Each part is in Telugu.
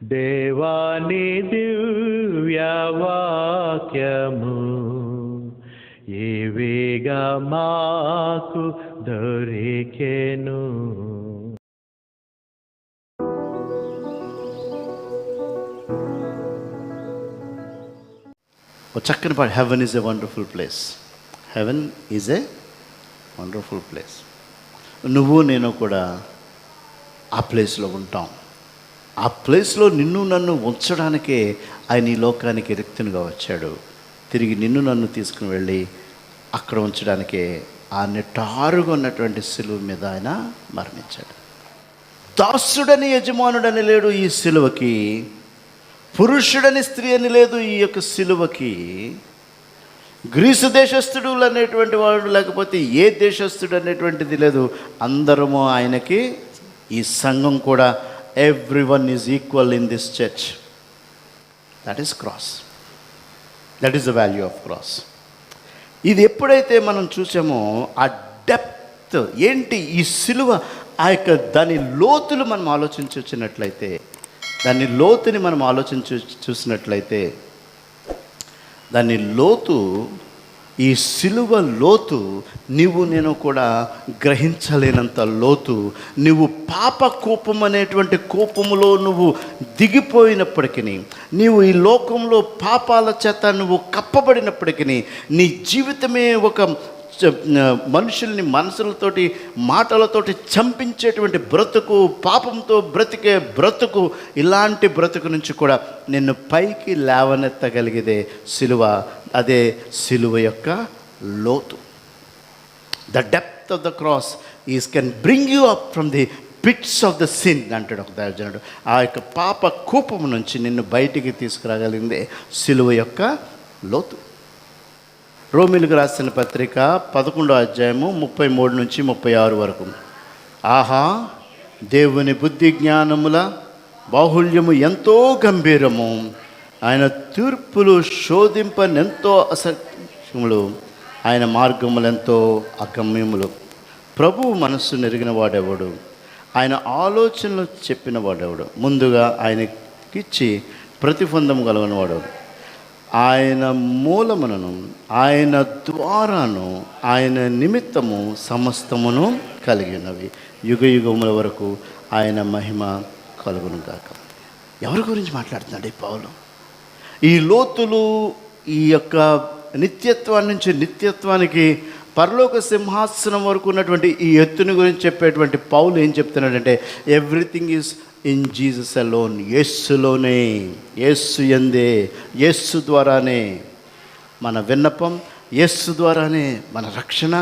దేవాని దివ్యవాక్యము ఏవేగా మాకు దొరికెను. ఒక చక్కని పాట, heaven is a wonderful place. Heaven is a wonderful place. నువ్వు నేను కూడా ఆ ప్లేస్లో ఉంటాం. ఆ ప్లేస్లో నిన్ను నన్ను ఉంచడానికే ఆయన ఈ లోకానికి రిక్తునిగా వచ్చాడు. తిరిగి నిన్ను నన్ను తీసుకుని వెళ్ళి అక్కడ ఉంచడానికే ఆ నిటారుగా ఉన్నటువంటి సిలువ మీద ఆయన మరణించాడు. దాసుడని యజమానుడని లేడు ఈ సిలువకి, పురుషుడని స్త్రీ అని లేదు ఈ యొక్క సిలువకి, గ్రీసు దేశస్థుడు అనేటువంటి వాడు లేకపోతే ఏ దేశస్థుడు అనేటువంటిది లేదు. అందరము ఆయనకి, ఈ సంఘం కూడా everyone is equal in this church. That is cross. That is the value of cross. ఇది ఎప్పుడైతే మనం చూసామో ఆ డెప్త్ ఏంటి, ఈ సిలువ ఆ యొక్క దాని లోతులు మనం ఆలోచించినట్లయితే, దాని లోతుని మనం చూసినట్లయితే, దాని లోతు, ఈ సిలువ లోతు నీవు నేను కూడా గ్రహించలేనంత లోతు. నువ్వు పాప కోపం అనేటువంటి కోపములో నువ్వు దిగిపోయినప్పటికీ, నీవు ఈ లోకంలో పాపాల చేత నువ్వు కప్పబడినప్పటికీ, నీ జీవితమే ఒక మనుషుల్ని మనసులతోటి మాటలతోటి చంపించేటువంటి బ్రతుకు, పాపంతో బ్రతికే బ్రతుకు, ఇలాంటి బ్రతుకు నుంచి కూడా నిన్ను పైకి లేవనెత్తగలిగేదే సిలువ. అదే సిలువ యొక్క లోతు. The depth of the cross is can bring you up from the pits of the sin అంటాడు ఒక దైవజనుడు. ఆ యొక్క పాప కూపం నుంచి నిన్ను బయటికి తీసుకురాగలిగిందే సిలువ యొక్క లోతు. రోమిలకు రాసిన పత్రిక 11వ అధ్యాయము 33 నుంచి 36 వరకు. ఆహా, దేవుని బుద్ధి జ్ఞానముల బాహుళ్యము ఎంతో గంభీరము, ఆయన తీర్పులు శోధింపనెంతో అసత్యములు, ఆయన మార్గములెంతో అగమ్యములు. ప్రభువు మనస్సు నెరిగిన వాడెవడు, ఆయన ఆలోచనలు చెప్పిన వాడెవడు, ముందుగా ఆయనకిచ్చి ప్రతిఫందము గలవని వాడెవడు. ఆయన మూలమునను ఆయన ద్వారాను ఆయన నిమిత్తము సమస్తమును కలిగినవి, యుగ యుగముల వరకు ఆయన మహిమ కలుగును గాక. ఎవరి గురించి మాట్లాడుతున్నాడు ఈ పౌలు? ఈ లోతులు, ఈ యొక్క నిత్యత్వాన్ని నుంచి నిత్యత్వానికి, పరలోక సింహాసనం వరకు ఉన్నటువంటి ఈ ఎత్తుని గురించి చెప్పేటువంటి పౌలు ఏం చెప్తున్నాడంటే, everything is in Jesus alone. యేస్సులోనే, యేస్సు యందే, యేస్సు ద్వారానే మన విన్నపం, యేస్సు ద్వారానే మన రక్షణ,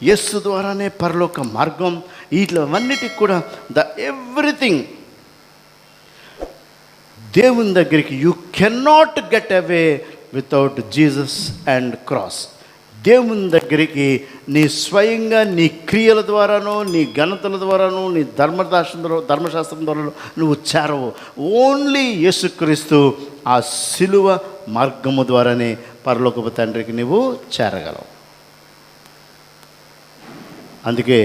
యేస్సు ద్వారానే పరలోక మార్గం. వీటివన్నిటికి కూడా ద ఎవ్రీథింగ్ దేవుని దగ్గరికి you cannot get away without Jesus and cross. దేవుని దగ్గరికి నీ స్వయంగా నీ క్రియల ద్వారానో, నీ ఘనతల ద్వారానో, నీ ధర్మశాస్త్రం ద్వారానో నువ్వు చేరవు. ఓన్లీ యేసుక్రీస్తు ఆ సిలువ మార్గము ద్వారానే పరలోకపు తండ్రికి నువ్వు చేరగలవు. అందుకే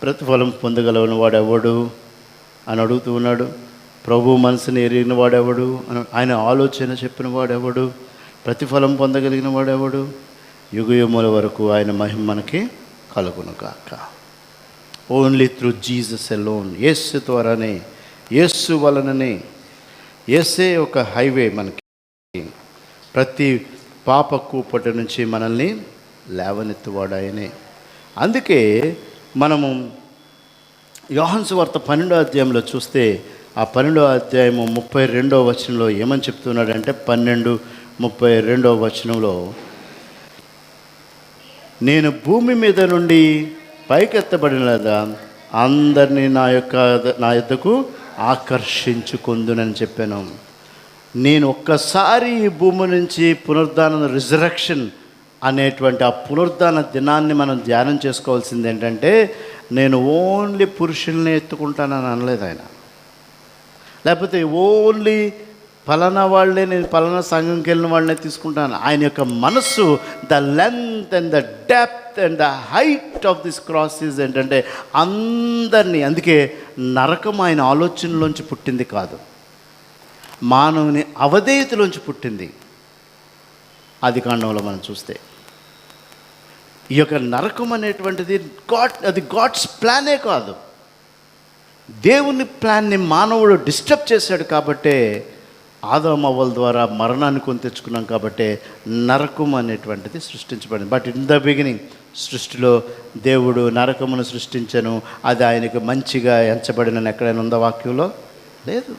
ప్రతిఫలం పొందగలవని వాడెవడు అని అడుగుతూ ఉన్నాడు. ప్రభు మనసుని ఎరిగిన వాడెవడు, ఆయన ఆలోచన చెప్పిన వాడెవడు, ప్రతిఫలం పొందగలిగిన వాడెవడు, యుగయుముల వరకు ఆయన మహిమ మనకి కలుగును గాక. Only through Jesus alone. యేసు ద్వారానే, యేసు వలననే, యేసే ఒక హైవే మనకి ప్రతి పాప కూపటి నుంచి మనల్ని లేవనెత్తువాడు ఆయనే. అందుకే మనము యోహాను సువార్త 12వ అధ్యాయంలో చూస్తే, ఆ 12వ అధ్యాయము 32వ వచనంలో ఏమని చెప్తున్నాడంటే, 12:32వ వచనంలో, నేను భూమి మీద నుండి పైకెత్తబడినదా అందరినీ నా యొద్దకు ఆకర్షించుకుందునని చెప్పాను. నేను ఒక్కసారి ఈ భూమి నుంచి పునరుద్ధాన రిజరక్షన్ అనేటువంటి ఆ పునరుద్ధాన దినాన్ని మనం ధ్యానం చేసుకోవాల్సింది ఏంటంటే, నేను ఓన్లీ పురుషుల్ని ఎత్తుకుంటానని అనలేదు ఆయన. లేకపోతే ఓన్లీ ఫలానా వాళ్ళే, నేను ఫలానా సంఘంకి వెళ్ళిన వాళ్ళనే తీసుకుంటాను. ఆయన యొక్క మనస్సు, the length and the depth and the height of this cross is ఏంటంటే అందరినీ. అందుకే నరకం ఆయన ఆలోచనలోంచి పుట్టింది కాదు. మానవుని అవధేయతలోంచి పుట్టింది. ఆదికాండంలో మనం చూస్తే ఈ యొక్క నరకం అనేటువంటిది అది గాడ్స్ ప్లానే కాదు. దేవుని ప్లాన్ని మానవుడు డిస్టర్బ్ చేశాడు కాబట్టే ఆదాము అవ్వల ద్వారా మరణాన్ని కొని తెచ్చుకున్నాం కాబట్టే నరకం అనేటువంటిది సృష్టించబడింది. బట్ ఇన్ ద బిగినింగ్ సృష్టిలో దేవుడు నరకమును సృష్టించను, అది ఆయనకు మంచిగా ఎంచబడినని ఎక్కడైనా ఉందా వాక్యంలో? లేదు.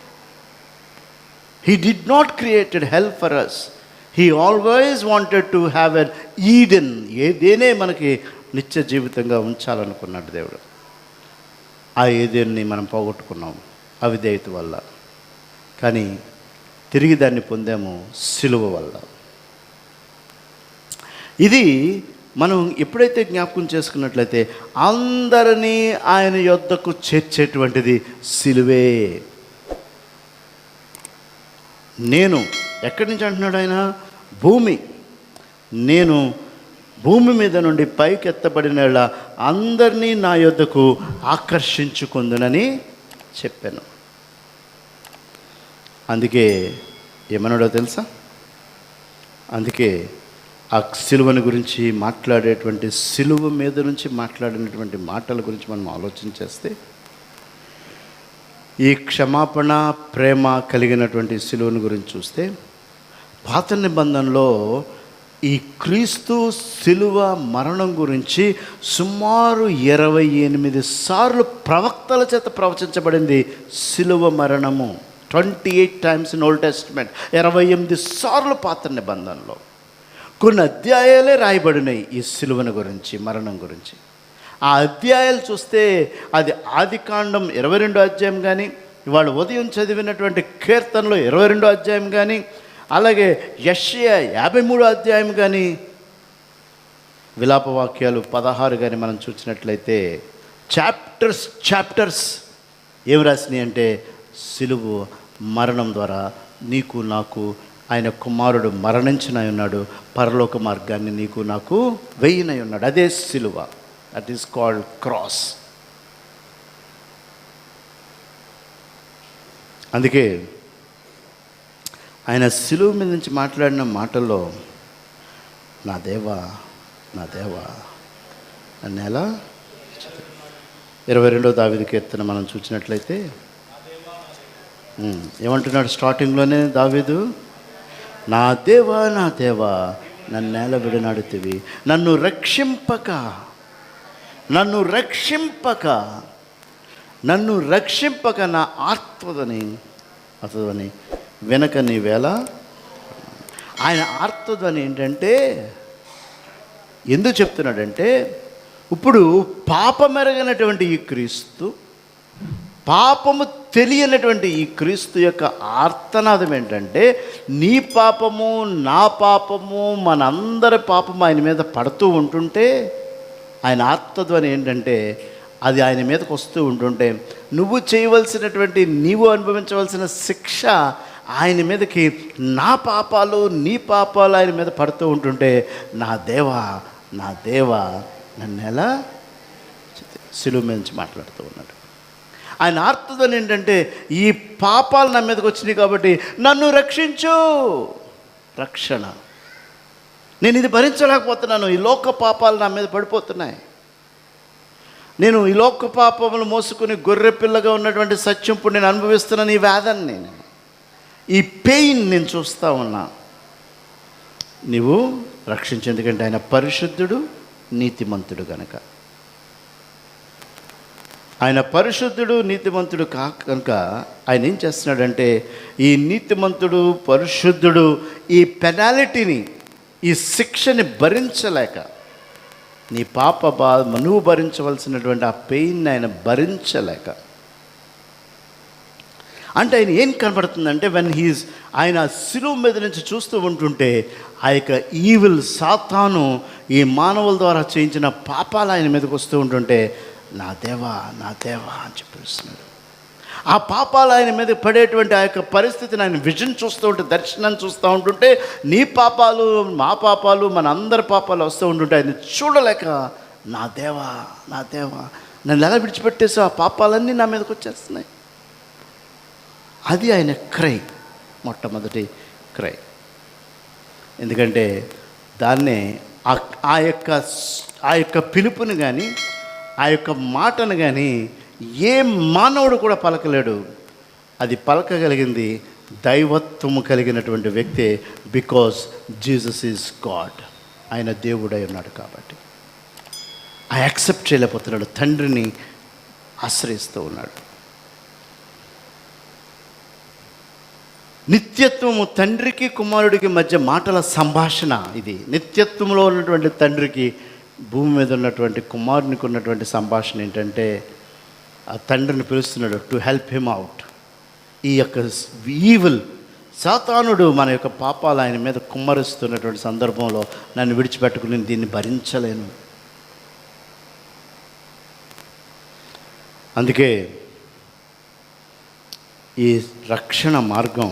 He did not created hell for us. He always wanted to have an Eden. ఏదేనే మనకి నిత్య జీవితంగా ఉంచాలనుకున్నాడు దేవుడు. ఆ ఏదేన్ని మనం పోగొట్టుకున్నాం అవిధేయత వల్ల. కానీ తిరిగి దాన్ని పొందాము సిలువ వల్ల. ఇది మనం ఎప్పుడైతే జ్ఞాపకం చేసుకున్నట్లయితే అందరినీ ఆయన యొద్దకు చేర్చేటువంటిది సిలువే. నేను ఎక్కడి నుంచి అంటున్నాడు ఆయన? నేను భూమి మీద నుండి పైకి ఎత్తబడిన అందరినీ నా యొద్దకు ఆకర్షించుకుందునని చెప్పాను. అందుకే ఏమన్నాడో తెలుసా? అందుకే ఆ సిలువని గురించి మాట్లాడేటువంటి, సిలువ మీద నుంచి మాట్లాడినటువంటి మాటల గురించి మనం ఆలోచన చేస్తే, ఈ క్షమాపణ ప్రేమ కలిగినటువంటి సిలువను గురించి చూస్తే, పాత నిబంధనలో ఈ క్రీస్తు సిలువ మరణం గురించి సుమారు 28 సార్లు ప్రవక్తల చేత ప్రవచించబడింది. సిలువ మరణము 28 times ఇన్ ఓల్డ్ టెస్టిమెంట్, 28 సార్లు పాత నిబంధనలో. కొన్ని అధ్యాయాలే రాయబడినాయి ఈ సిలువను గురించి, మరణం గురించి. ఆ అధ్యాయాలు చూస్తే అది ఆదికాండం 22వ అధ్యాయం కానీ, ఇవాళ ఉదయం చదివినటువంటి కీర్తనలో 22వ అధ్యాయం కానీ, అలాగే యెషయా 53వ అధ్యాయం కానీ, విలాపవాక్యాలు 16 కానీ మనం చూసినట్లయితే చాప్టర్స్ ఏం రాసినాయి అంటే, సిలువ మరణం ద్వారా నీకు నాకు ఆయన కుమారుడు మరణించినై ఉన్నాడు, పరలోక మార్గాన్ని నీకు నాకు వెయ్యినై ఉన్నాడు. అదే సిలువ. That is called cross. అందుకే ఆయన సిలువ మీద నుంచి మాట్లాడిన మాటల్లో, నా దేవా నా దేవా నన్ను ఎలా. 22వ దావీదు కీర్తన మనం చూసినట్లయితే ఏమంటున్నాడు స్టార్టింగ్లోనే దావీదు? నా దేవా నన్నేల విడనాడుతివి, నన్ను రక్షింపక నా ఆర్తదని వెనక నీవేళ. ఆయన ఆర్తదని ఏంటంటే, ఎందుకు చెప్తున్నాడంటే, ఇప్పుడు పాపమెరగనటువంటి ఈ క్రీస్తు, పాపము తెలియనటువంటి ఈ క్రీస్తు యొక్క ఆర్తనాదం ఏంటంటే, నీ పాపము నా పాపము మనందరి పాపము ఆయన మీద పడుతూ ఉంటుంటే, ఆయన ఆర్తధ్వని ఏంటంటే, అది ఆయన మీదకి వస్తూ ఉంటుంటే, నువ్వు చేయవలసినటువంటి, నీవు అనుభవించవలసిన శిక్ష ఆయన మీదకి, నా పాపాలు నీ పాపాలు ఆయన మీద పడుతూ ఉంటుంటే, నా దేవా నన్ను ఎలా. సిలువ మీద నుంచి మాట్లాడుతూ ఉన్నాడు. ఆయన ఆర్తధ్వని ఏంటంటే, ఈ పాపాలు నా మీదకి వచ్చినాయి కాబట్టి నన్ను రక్షించు. రక్షణ. నేను ఇది భరించలేకపోతున్నాను, ఈ లోక పాపాలు నా మీద పడిపోతున్నాయి. నేను ఈ లోక పాపములు మోసుకుని గొర్రె పిల్లగా ఉన్నటువంటి సత్యం ఇప్పుడు నేను అనుభవిస్తున్నాను. ఈ వేదన, నేను ఈ పెయిన్ నేను చూస్తూ ఉన్నా. నీవు రక్షించు, ఎందుకంటే ఆయన పరిశుద్ధుడు నీతిమంతుడు గనక. ఆయన పరిశుద్ధుడు నీతిమంతుడు కనుక ఆయన ఏం చేస్తున్నాడంటే, ఈ నీతిమంతుడు పరిశుద్ధుడు ఈ పెనాలిటీని, ఈ శిక్షని భరించలేక, నీ పాప నువ్వు భరించవలసినటువంటి ఆ పెయిన్ ఆయన భరించలేక, అంటే ఆయన ఏం కనబడుతుందంటే, ఆయన సిలువ మీద నుంచి చూస్తూ ఉంటుంటే, ఆ యొక్క ఈవిల్ సాతాను ఈ మానవుల ద్వారా చేయించిన పాపాలు ఆయన మీదకి వస్తూ ఉంటుంటే, నా దేవా అని చెప్పిస్తున్నాడు. ఆ పాపాలు ఆయన మీద పడేటువంటి ఆ యొక్క పరిస్థితిని ఆయన విజన్ చూస్తూ ఉంటే, దర్శనాన్ని చూస్తూ ఉంటుంటే, నీ పాపాలు మా పాపాలు మన అందరి పాపాలు వస్తూ ఉంటుంటే ఆయన చూడలేక, నా దేవా నన్ను ఎలా విడిచిపెట్టేసో, ఆ పాపాలన్నీ నా మీదకి వచ్చేస్తున్నాయి. అది ఆయన క్రై. మొట్టమొదటి క్రై. ఎందుకంటే దాన్నే ఆ యొక్క పిలుపుని కానీ ఆ యొక్క మాటను కానీ ఏ మానవుడు కూడా పలకలేడు. అది పలకగలిగింది దైవత్వము కలిగినటువంటి వ్యక్తే. బికాజ్ జీసస్ ఈజ్ గాడ్, ఆయన దేవుడై ఉన్నాడు కాబట్టి ఆ యాక్సెప్ట్ చేయలేకపోతున్నాడు, తండ్రిని ఆశ్రయిస్తూ ఉన్నాడు. నిత్యత్వము, తండ్రికి కుమారుడికి మధ్య మాటల సంభాషణ ఇది. నిత్యత్వంలో ఉన్నటువంటి తండ్రికి భూమి మీద ఉన్నటువంటి కుమారునికి ఉన్నటువంటి సంభాషణ ఏంటంటే, ఆ తండ్రిని పిలుస్తున్నాడు టు హెల్ప్ హిమ్ అవుట్. ఈ యొక్క ఈవిల్ సాతానుడు మన యొక్క పాపాలు ఆయన మీద కుమ్మరిస్తున్నటువంటి సందర్భంలో నన్ను విడిచిపెట్టుకుని నేను దీన్ని భరించలేను. అందుకే ఈ రక్షణ మార్గం